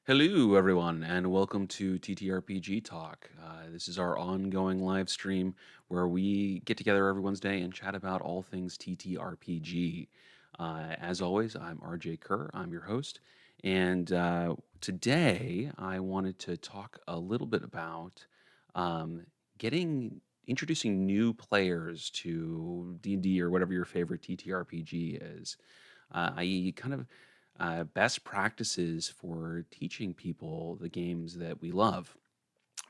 Hello, everyone, and welcome to TTRPG Talk. This is our ongoing live stream where we get together every Wednesday and chat about all things TTRPG. As always, I'm rjcurrer, I'm your host, and today I wanted to talk a little bit about um, getting introducing new players to D&D or whatever your favorite TTRPG is, i.e., kind of best practices for teaching people the games that we love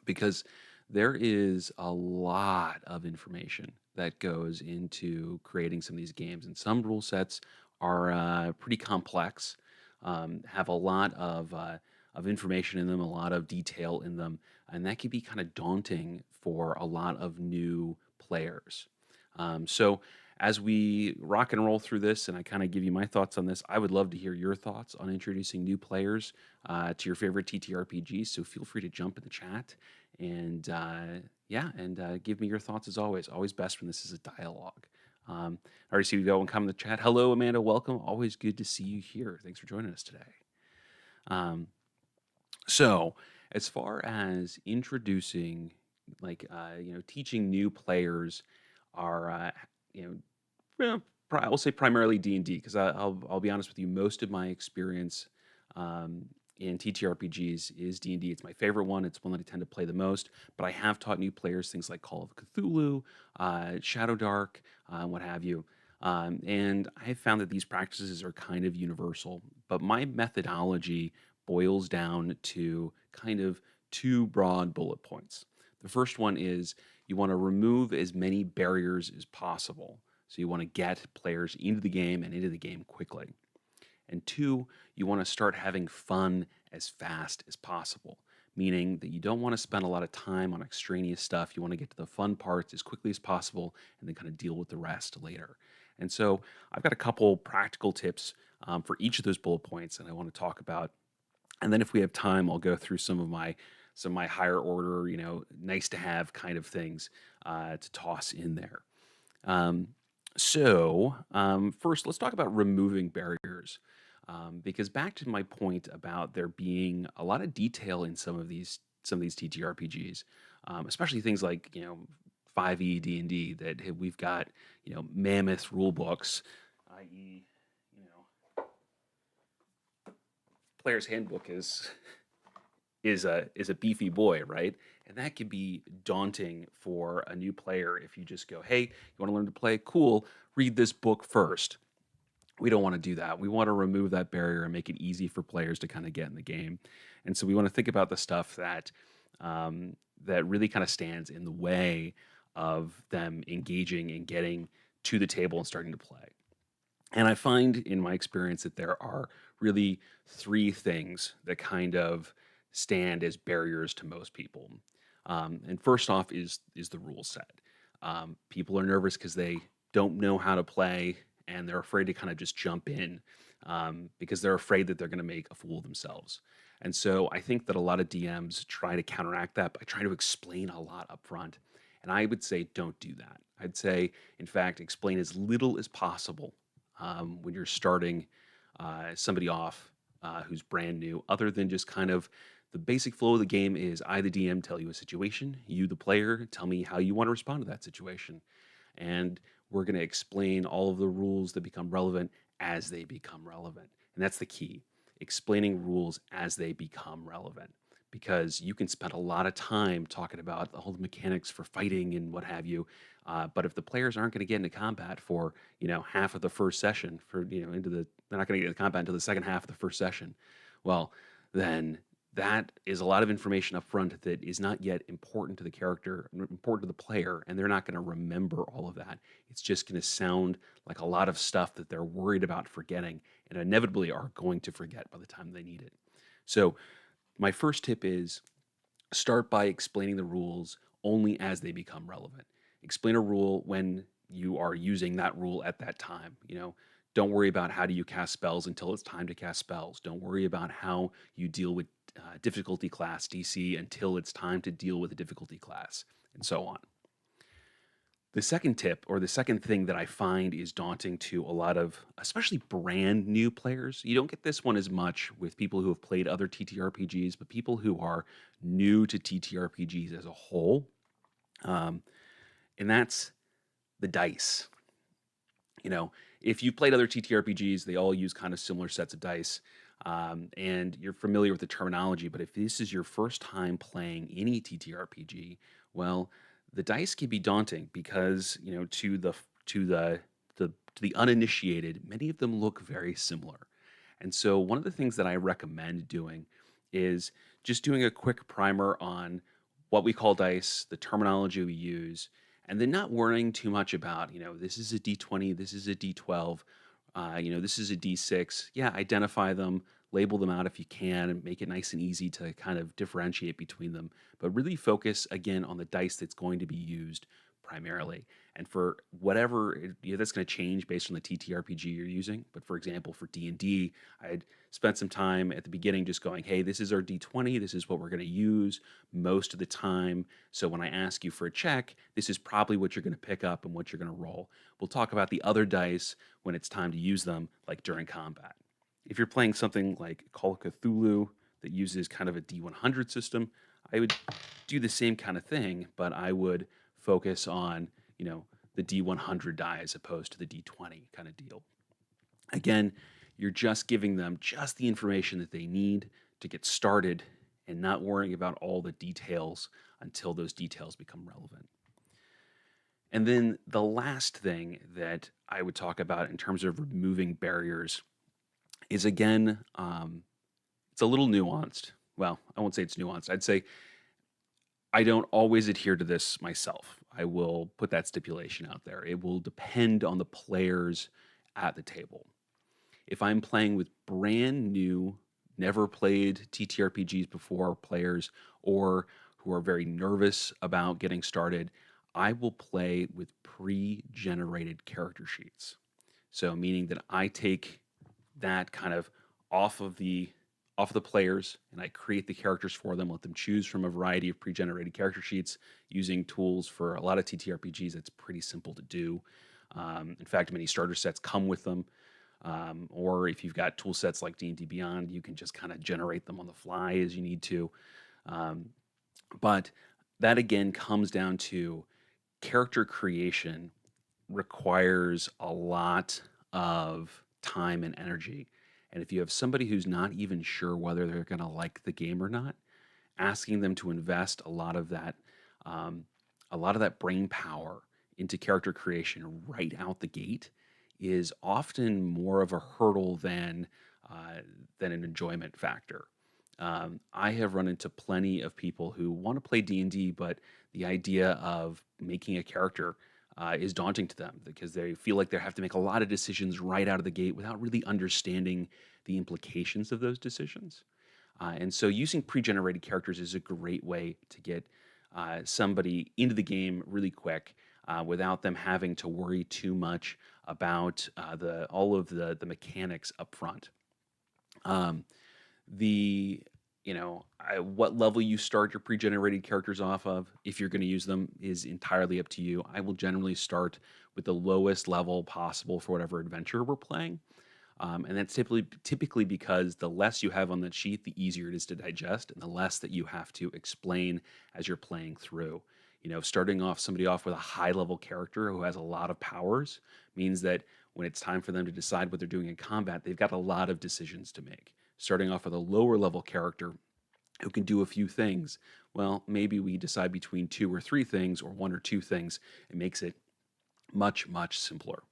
because there is a lot of information that goes into creating some of these games, and some rule sets are pretty complex, have a lot of information in them, a lot of detail in them, and that can be kind of daunting for a lot of new players. So as we rock and roll through this, and I kind of give you my thoughts on this, I would love to hear your thoughts on introducing new players to your favorite TTRPGs. So feel free to jump in the chat and give me your thoughts as always. Always best when this is a dialogue. I already see you go and come in the chat. Hello, Amanda. Welcome. Always good to see you here. Thanks for joining us today. Um, so, as far as introducing, teaching new players are, you know, well, I will say primarily D&D because I'll be honest with you, most of my experience in TTRPGs is D&D. It's my favorite one. It's one that I tend to play the most. But I have taught new players things like Call of Cthulhu, Shadow Dark, what have you. And I have found that these practices are kind of universal. But my methodology boils down to kind of two broad bullet points. The first one is you want to remove as many barriers as possible. So you want to get players into the game and into the game quickly. And two, you want to start having fun as fast as possible, meaning that you don't want to spend a lot of time on extraneous stuff. You want to get to the fun parts as quickly as possible and then kind of deal with the rest later. And so I've got a couple practical tips for each of those bullet points, and I want to talk about. And then if we have time, I'll go through some of my higher order, nice to have kind of things to toss in there. Um, First, let's talk about removing barriers. Because back to my point about there being a lot of detail in some of these TTRPGs, especially things like 5e D&D we've got mammoth rule books, i.e. you know player's handbook is a beefy boy, right? And that can be daunting for a new player if you just go, hey, you want to learn to play? Cool, read this book first. We don't want to do that. We want to remove that barrier and make it easy for players to kind of get in the game. And so we want to think about the stuff that really kind of stands in the way of them engaging and getting to the table and starting to play. And I find in my experience that there are really three things that kind of stand as barriers to most people. And first off is the rule set. People are nervous because they don't know how to play and they're afraid to kind of just jump in because they're afraid that they're going to make a fool of themselves. And so I think that a lot of DMs try to counteract that by trying to explain a lot up front. And I would say don't do that. I'd say, in fact, explain as little as possible when you're starting somebody off who's brand new, other than just kind of the basic flow of the game is I, the DM, tell you a situation, you, the player, tell me how you want to respond to that situation. And we're going to explain all of the rules that become relevant as they become relevant. And that's the key, explaining rules as they become relevant. Because you can spend a lot of time talking about all the mechanics for fighting and what have you, but if the players aren't going to get into combat for half of the first session, they're not going to get into combat until the second half of the first session. Well, then that is a lot of information up front that is not yet important to the character, important to the player, and they're not going to remember all of that. It's just going to sound like a lot of stuff that they're worried about forgetting and inevitably are going to forget by the time they need it. So my first tip is start by explaining the rules only as they become relevant. Explain a rule when you are using that rule at that time. Don't worry about how do you cast spells until it's time to cast spells. Don't worry about how you deal with difficulty class DC until it's time to deal with a difficulty class, and so on. The second tip, or the second thing that I find is daunting to a lot of, especially brand new players. You don't get this one as much with people who have played other TTRPGs, but people who are new to TTRPGs as a whole. Um, and that's the dice. You know, if you've played other TTRPGs, they all use kind of similar sets of dice, and you're familiar with the terminology. But if this is your first time playing any TTRPG, well, the dice can be daunting because to the uninitiated, many of them look very similar. And so, one of the things that I recommend doing is just doing a quick primer on what we call dice, the terminology we use, and then not worrying too much about, this is a D20, this is a D12, this is a D6. Yeah, identify them, label them out if you can, and make it nice and easy to kind of differentiate between them. But really focus again on the dice that's going to be used primarily. And for whatever, that's going to change based on the TTRPG you're using. But for example, for D&D, I'd spent some time at the beginning just going, hey, this is our D20, this is what we're going to use most of the time. So when I ask you for a check, this is probably what you're going to pick up and what you're going to roll. We'll talk about the other dice when it's time to use them, like during combat. If you're playing something like Call of Cthulhu that uses kind of a D100 system, I would do the same kind of thing, but I would focus on, the D100 die as opposed to the D20 kind of deal. Again, you're just giving them just the information that they need to get started and not worrying about all the details until those details become relevant. And then the last thing that I would talk about in terms of removing barriers is again, it's a little nuanced. Well, I won't say it's nuanced. I'd say I don't always adhere to this myself. I will put that stipulation out there. It will depend on the players at the table. If I'm playing with brand new, never played TTRPGs before players, or who are very nervous about getting started, I will play with pre-generated character sheets. So meaning that I take that kind of off of the players and I create the characters for them, let them choose from a variety of pre-generated character sheets using tools. For a lot of TTRPGs, it's pretty simple to do. In fact, many starter sets come with them. Or if you've got tool sets like D&D Beyond, you can just kind of generate them on the fly as you need to. But that again comes down to character creation requires a lot of time and energy. And if you have somebody who's not even sure whether they're going to like the game or not, asking them to invest um, a lot of that brain power into character creation right out the gate is often more of a hurdle than an enjoyment factor. I have run into plenty of people who want to play D&D, but the idea of making a character is daunting to them because they feel like they have to make a lot of decisions right out of the gate without really understanding the implications of those decisions. And so using pre-generated characters is a great way to get somebody into the game really quick without them having to worry too much about the all of the mechanics up front. Um, the what level you start your pre-generated characters off of, if you're going to use them, is entirely up to you. I will generally start with the lowest level possible for whatever adventure we're playing. And that's typically because the less you have on that sheet, the easier it is to digest, and the less that you have to explain as you're playing through. Starting off somebody off with a high level character who has a lot of powers means that when it's time for them to decide what they're doing in combat, they've got a lot of decisions to make. Starting off with a lower level character who can do a few things, well, maybe we decide between two or three things or one or two things. It makes it much, much simpler.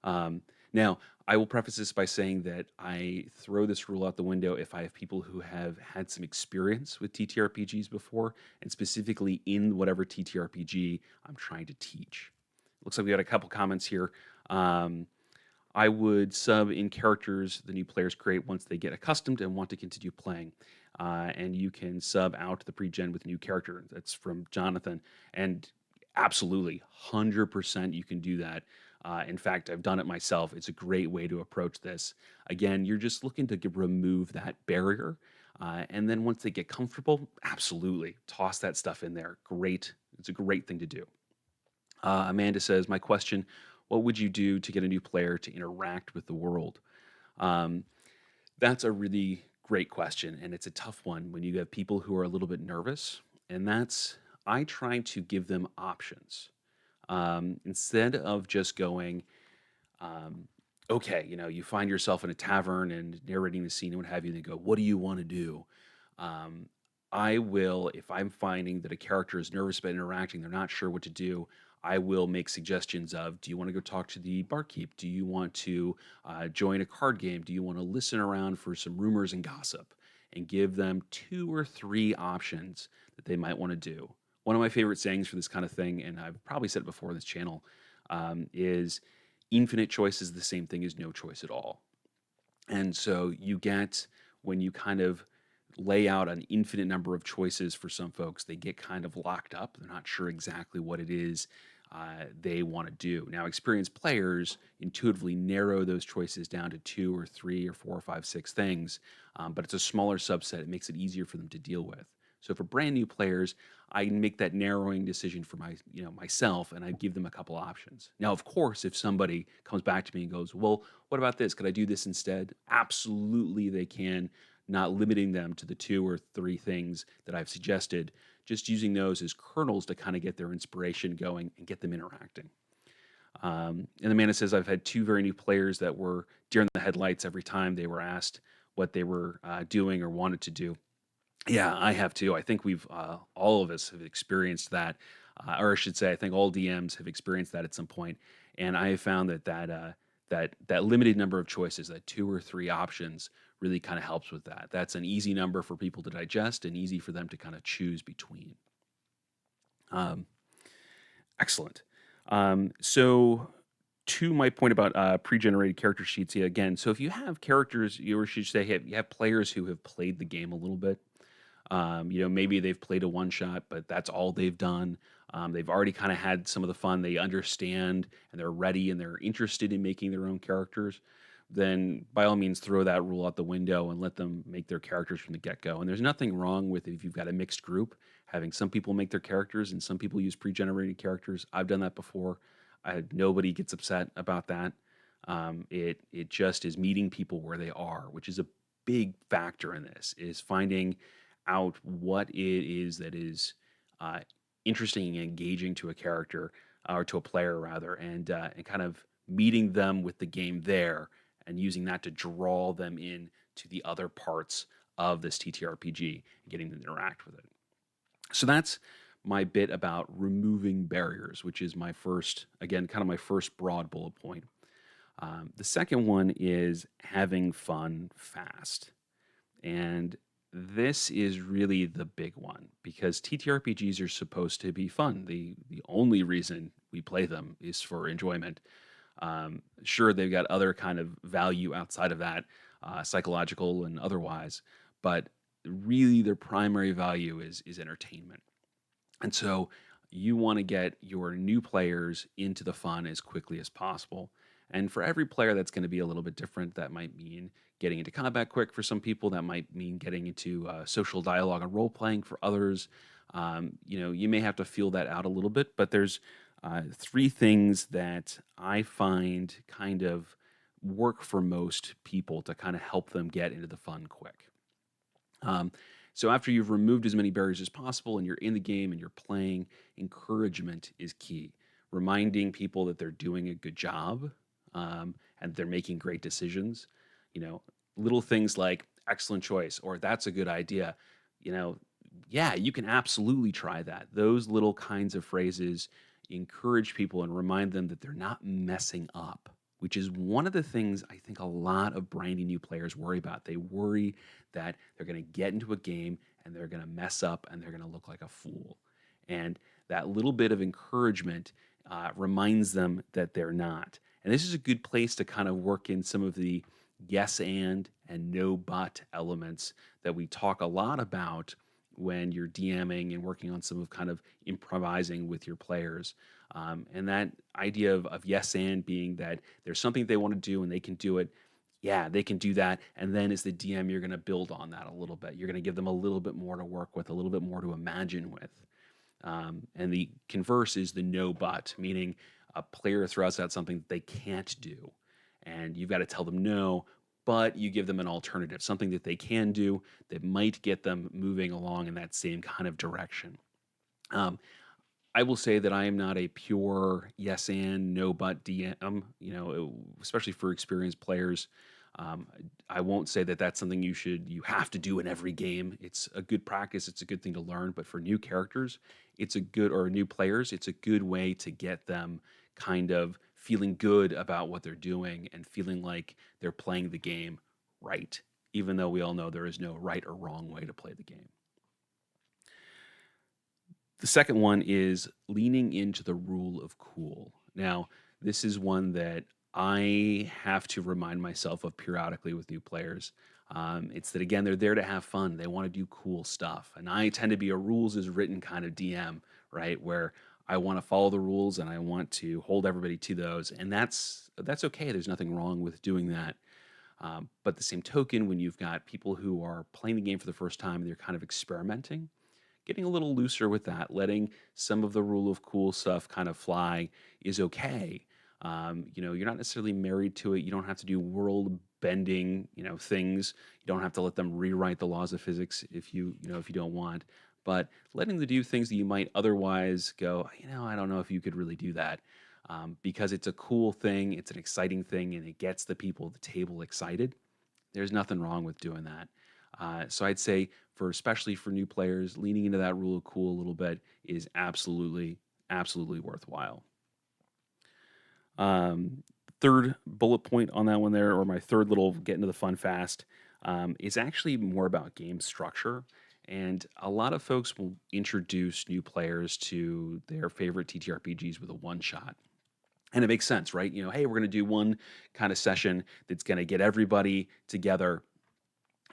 Um, Now, I will preface this by saying that I throw this rule out the window if I have people who have had some experience with TTRPGs before, and specifically in whatever TTRPG I'm trying to teach. Looks like we got a couple comments here. Um, I would sub in characters the new players create once they get accustomed and want to continue playing. And you can sub out the pre-gen with a new character. That's from Jonathan. And absolutely, 100% you can do that. In fact, I've done it myself. It's a great way to approach this. Again, you're just looking to remove that barrier. And then once they get comfortable, absolutely, toss that stuff in there. Great. It's a great thing to do. Amanda says, "My question: What would you do to get a new player to interact with the world?" Um, that's a really great question, and it's a tough one when you have people who are a little bit nervous. And that's I try to give them options instead of just going, um, okay, you find yourself in a tavern and narrating the scene and what have you, and they go, "What do you want to do?" Um, I will, if I'm finding that a character is nervous about interacting, they're not sure what to do, I will make suggestions of, do you want to go talk to the barkeep? Do you want to join a card game? Do you want to listen around for some rumors and gossip? And give them two or three options that they might want to do. One of my favorite sayings for this kind of thing, and I've probably said it before on this channel, is infinite choice is the same thing as no choice at all. And so you get, when you kind of lay out an infinite number of choices for some folks, they get kind of locked up. They're not sure exactly what it is they want to do. Now, experienced players intuitively narrow those choices down to two or three or four or five, six things, but it's a smaller subset. It makes it easier for them to deal with. So for brand new players, I make that narrowing decision for myself, and I give them a couple options. Now, of course, if somebody comes back to me and goes, "Well, what about this? Could I do this instead?" Absolutely, they can, not limiting them to the two or three things that I've suggested, just using those as kernels to kind of get their inspiration going and get them interacting. And Amanda says, I've had two very new players that were deer in the headlights every time they were asked what they were doing or wanted to do. Yeah, I have too. I think we've all of us have experienced that, or I should say, I think all DMs have experienced that at some point. And I have found that limited number of choices, that two or three options, really kind of helps with that. That's an easy number for people to digest and easy for them to kind of choose between. Um, Excellent. So to my point about pre-generated character sheets, yeah, again, so if you have characters, you should say you have players who have played the game a little bit. Maybe they've played a one shot, but that's all they've done. They've already kind of had some of the fun. They understand and they're ready and they're interested in making their own characters. Then by all means, throw that rule out the window and let them make their characters from the get go. And there's nothing wrong with it if you've got a mixed group, having some people make their characters and some people use pre generated characters. I've done that before. Nobody gets upset about that. It just is meeting people where they are, which is a big factor in this, is finding out what it is that is uh, interesting and engaging to a character, or to a player rather, and kind of meeting them with the game there and using that to draw them in to the other parts of this TTRPG and getting them to interact with it. So that's my bit about removing barriers, which is my first, again, kind of my first broad bullet point. The second one is having fun fast. And this is really the big one because TTRPGs are supposed to be fun. The only reason we play them is for enjoyment. Sure, they've got other kind of value outside of that, psychological and otherwise, but really their primary value is entertainment. And so you want to get your new players into the fun as quickly as possible. And for every player, that's going to be a little bit different. That might mean getting into combat quick for some people. That might mean getting into social dialogue and role playing for others. You may have to feel that out a little bit, but there's three things that I find kind of work for most people to kind of help them get into the fun quick. Um, so after you've removed as many barriers as possible and you're in the game and you're playing, encouragement is key. Reminding people that they're doing a good job, and they're making great decisions. You know, little things like excellent choice or that's a good idea. You know, yeah, you can absolutely try that. Those little kinds of phrases encourage people and remind them that they're not messing up, which is one of the things I think a lot of brand new players worry about. They worry that they're going to get into a game and they're going to mess up and they're going to look like a fool. And that little bit of encouragement reminds them that they're not. And this is a good place to kind of work in some of the yes and no but elements that we talk a lot about when you're DMing and working on some of kind of improvising with your players. And that idea of yes and being that there's something they want to do and they can do it. Yeah, they can do that. And then as the DM, you're going to build on that a little bit. You're going to give them a little bit more to work with, a little bit more to imagine with. And the converse is the no but, meaning a player throws out something that they can't do. And you've got to tell them no, but you give them an alternative, something that they can do that might get them moving along in that same kind of direction. Um, I will say that I am not a pure yes and no but DM, especially for experienced players. Um, I won't say that that's something you have to do in every game. It's a good practice, it's a good thing to learn, but for new characters, or new players, it's a good way to get them kind of feeling good about what they're doing and feeling like they're playing the game right, even though we all know there is no right or wrong way to play the game. The second one is leaning into the rule of cool. Now, this is one that I have to remind myself of periodically with new players. It's that, again, they're there to have fun. They want to do cool stuff. And I tend to be a rules is written kind of DM, right? Where I want to follow the rules and I want to hold everybody to those. And that's okay. There's nothing wrong with doing that. But the same token, when you've got people who are playing the game for the first time and they're kind of experimenting, getting a little looser with that, letting some of the rule of cool stuff kind of fly is okay. You're not necessarily married to it. You don't have to do world bending, things. You don't have to let them rewrite the laws of physics if you don't want. But letting them do things that you might otherwise go, I don't know if you could really do that. Because it's a cool thing, it's an exciting thing, and it gets the people at the table excited. There's nothing wrong with doing that. So I'd say especially for new players, leaning into that rule of cool a little bit is absolutely, absolutely worthwhile. Um, Third bullet point on that one there, or my third little get into the fun fast, is actually more about game structure. And a lot of folks will introduce new players to their favorite TTRPGs with a one shot. And it makes sense, right? Hey, we're going to do one kind of session that's going to get everybody together.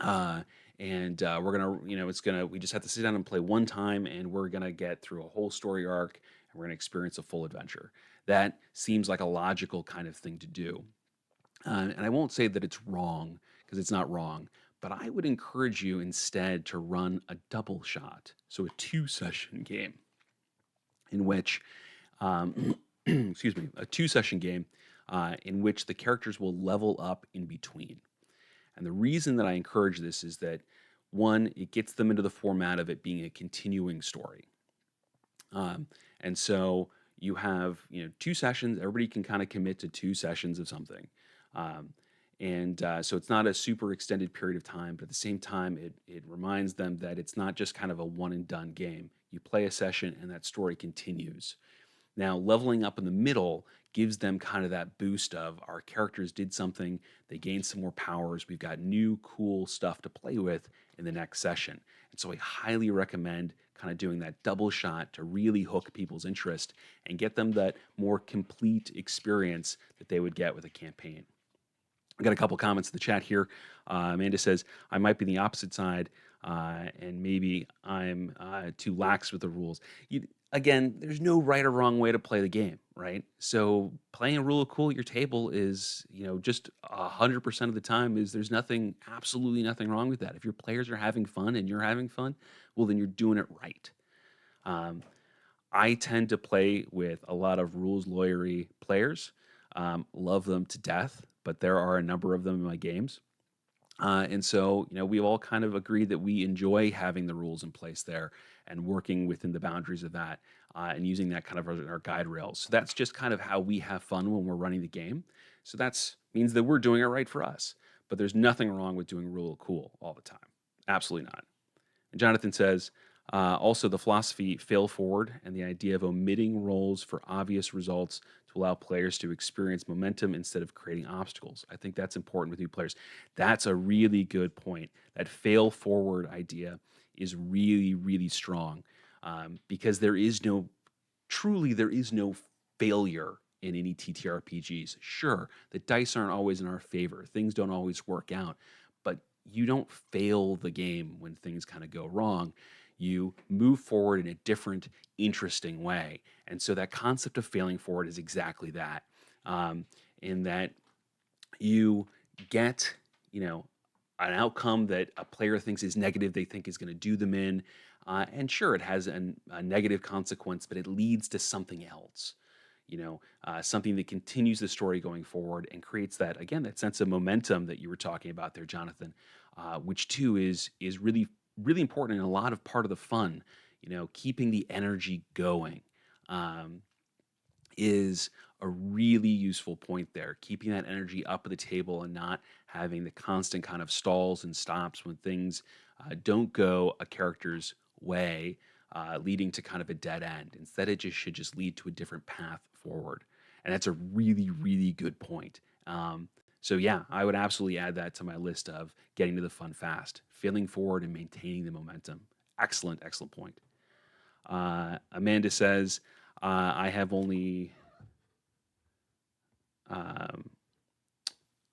Uh, and we're gonna, we just have to sit down and play one time, and we're gonna get through a whole story arc, and we're gonna experience a full adventure. That seems like a logical kind of thing to do. And I won't say that it's wrong because it's not wrong, but I would encourage you instead to run a double shot, so a two-session game in which, um, excuse me, a two-session game in which the characters will level up in between. And the reason that I encourage this is that one, it gets them into the format of it being a continuing story. And so you have, two sessions. Everybody can kind of commit to two sessions of something. Um, and so it's not a super extended period of time, but at the same time, it reminds them that it's not just kind of a one and done game. You play a session and that story continues. Now, leveling up in the middle gives them kind of that boost of our characters did something, they gained some more powers, we've got new cool stuff to play with in the next session. And so I highly recommend kind of doing that double shot to really hook people's interest and get them that more complete experience that they would get with a campaign. I got a couple comments in the chat here. Amanda says, I might be the opposite side, and maybe I'm too lax with the rules. Again, there's no right or wrong way to play the game, right? So playing a rule of cool at your table is, just 100% of the time there's absolutely nothing wrong with that. If your players are having fun and you're having fun, well, then you're doing it right. Um, I tend to play with a lot of rules lawyery players. Love them to death, but there are a number of them in my games. And so, we've all kind of agreed that we enjoy having the rules in place there and working within the boundaries of that and using that kind of as our guide rails. So that's just kind of how we have fun when we're running the game. So that means that we're doing it right for us. But there's nothing wrong with doing rule of cool all the time. Absolutely not. And Jonathan says, also the philosophy fail forward and the idea of omitting roles for obvious results to allow players to experience momentum instead of creating obstacles. I think that's important with new players. That's a really good point. That fail forward idea is really, really strong because there is no failure in any TTRPGs. Sure, the dice aren't always in our favor. Things don't always work out, but you don't fail the game when things kind of go wrong. You move forward in a different, interesting way. And so that concept of failing forward is exactly that, in that you get, an outcome that a player thinks is negative, they think is going to do them in. And sure, it has a negative consequence, but it leads to something else. Something that continues the story going forward and creates that, again, that sense of momentum that you were talking about there, Jonathan, which too is really really important and a lot of part of the fun. Keeping the energy going. Um, is a really useful point there. Keeping that energy up at the table and not having the constant kind of stalls and stops when things don't go a character's way, leading to kind of a dead end. Instead, it just should just lead to a different path forward. And that's a really, really good point. So yeah, I would absolutely add that to my list of getting to the fun fast, feeling forward and maintaining the momentum. Excellent, excellent point. Amanda says, I have only. Um,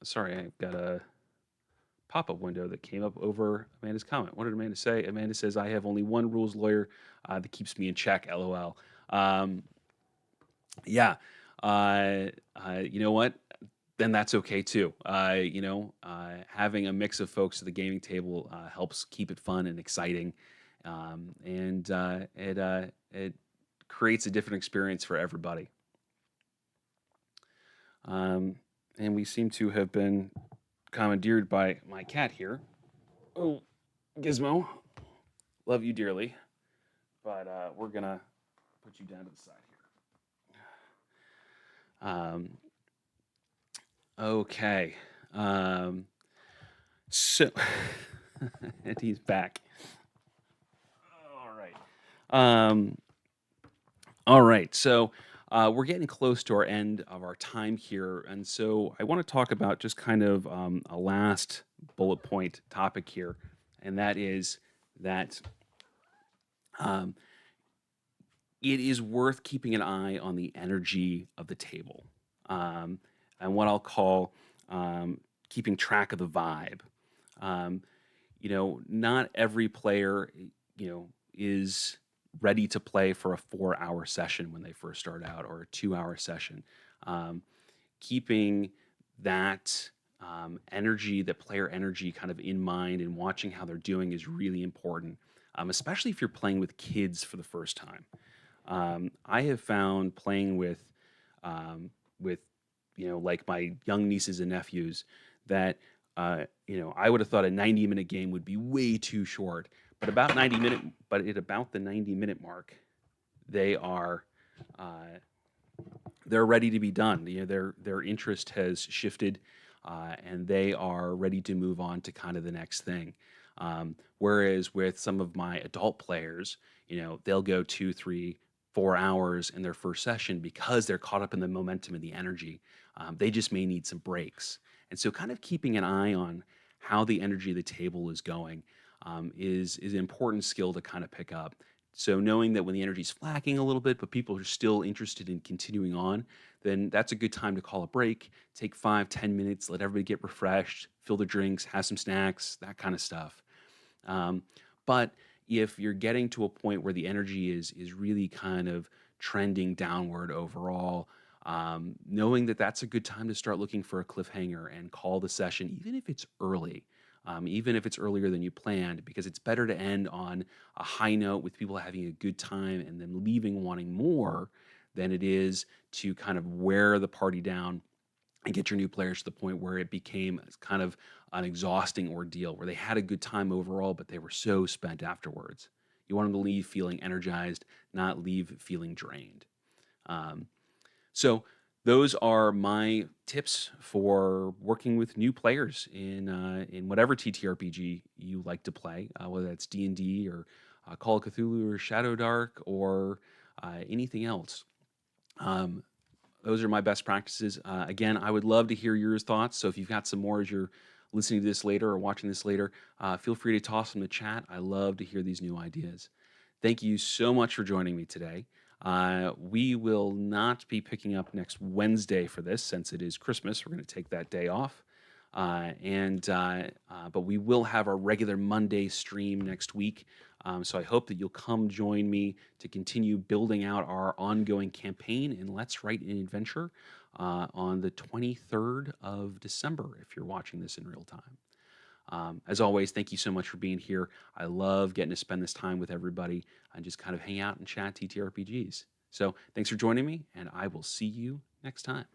sorry, I've got a pop-up window that came up over Amanda's comment. What did Amanda say? Amanda says, I have only one rules lawyer that keeps me in check, LOL. Um, yeah. You know what? Then that's okay too. Having a mix of folks at the gaming table helps keep it fun and exciting. And it creates a different experience for everybody. And we seem to have been commandeered by my cat here. Oh, Gizmo, love you dearly, but we're gonna put you down to the side here. Okay. Um, so, and he's back. All right. Um, all right. So we're getting close to our end of our time here. And so I want to talk about just kind of a last bullet point topic here. And that is that um, it is worth keeping an eye on the energy of the table, um, and what I'll call keeping track of the vibe. Um, not every player, is ready to play for a 4-hour session when they first start out or a 2-hour session. Um, Keeping that energy, that player energy, kind of in mind and watching how they're doing is really important, especially if you're playing with kids for the first time. I have found playing with like my young nieces and nephews that I would have thought a 90-minute game would be way too short, but at about the 90-minute mark, they are uh, they're ready to be done. Their interest has shifted, and they are ready to move on to kind of the next thing. Whereas with some of my adult players, they'll go 2, 3, 4 hours in their first session because they're caught up in the momentum and the energy. They just may need some breaks. And so, kind of keeping an eye on how the energy of the table is going is an important skill to kind of pick up. So knowing that when the energy's flagging a little bit, but people are still interested in continuing on, then that's a good time to call a break, take 5, 10 minutes, let everybody get refreshed, fill their drinks, have some snacks, that kind of stuff. Um, but if you're getting to a point where the energy is really kind of trending downward overall, knowing that that's a good time to start looking for a cliffhanger and call the session, even if it's earlier than you planned, because it's better to end on a high note with people having a good time and then leaving wanting more than it is to kind of wear the party down and get your new players to the point where it became kind of an exhausting ordeal where they had a good time overall, but they were so spent afterwards. You want them to leave feeling energized, not leave feeling drained. Um, so those are my tips for working with new players in whatever TTRPG you like to play, whether that's D&D or Call of Cthulhu or Shadow Dark or anything else. Um, those are my best practices. Again, I would love to hear your thoughts. So if you've got some more as you're listening to this later or watching this later, feel free to toss them in the chat. I love to hear these new ideas. Thank you so much for joining me today. We will not be picking up next Wednesday for this since it is Christmas. We're going to take that day off. But we will have our regular Monday stream next week. So I hope that you'll come join me to continue building out our ongoing campaign in Let's Write an Adventure on the 23rd of December, if you're watching this in real time. As always, thank you so much for being here. I love getting to spend this time with everybody and just kind of hang out and chat TTRPGs. So thanks for joining me, and I will see you next time.